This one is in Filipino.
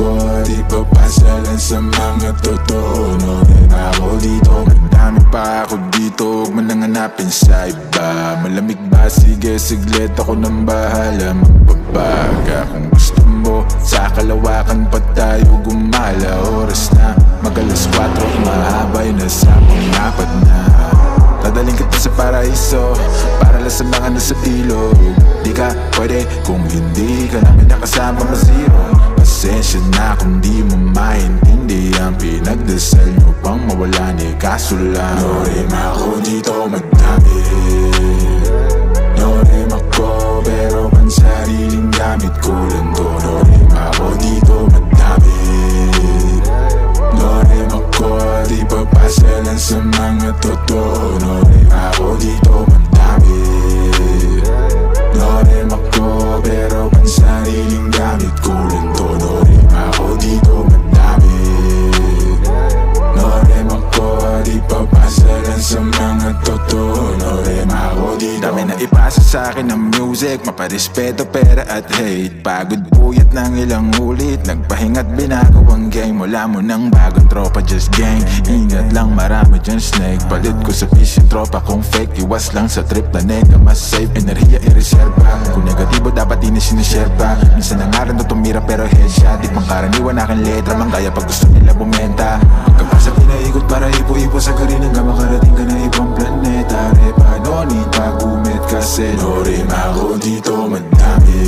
ako di papasyalan sa mga totoo. No rin ako dito, madami pa ako dito, huwag mo nang hanapin sa iba. Malamig ba? Sige siglit, ako nang bahala magbabaga. Kung gusto mo, sa kalawakan pa tayo gumala. Oras na mag-alas 4, mahabay na sa pang-apat na. Dadaling kita sa paraiso, para lang sa mga nasa ilog. Di ka pwede kung hindi ka namin nakasama ma-zero. Pasensya na kung di mo maintindihan, pinagdasal nyo pang mawala ni kaso lang. No rin ako dito madami, no rin ako pero pansariling gamit ko lang to. No rin ako dito madami, no rin ako di papasyalan sa mga totoo. No rin ako dito madami, no rin ako pero pansariling gamit ko lang to. No rin ako dito madami, no rin ako di papasyalan sa mga totoo. No rin ako dito. Dami na ipasa sa akin ng music, maparespeto, pera at hate. Pagod puyat ng ilang ulit, nagpahinga't binago ang game. Wala mo ng bagong tropa, just gang. Ingat lang, marami dyan snake. Palit ko sa fish yung tropa kung fake. Iwas lang sa trip na nega, mas safe. Enerhiya i-reserva, kung negatibo dapat di na sinishare pa. Minsan nangaran na tumira pero headshot. Di pang karaniwan aking letra, manggaya pag gusto nila bumenta. Pagkapasa pinaikot para ipo-ipo sa garin hanggang makarating ka na ibang planeta. Repa, no need pa gumit kasi no rin ako dito madami,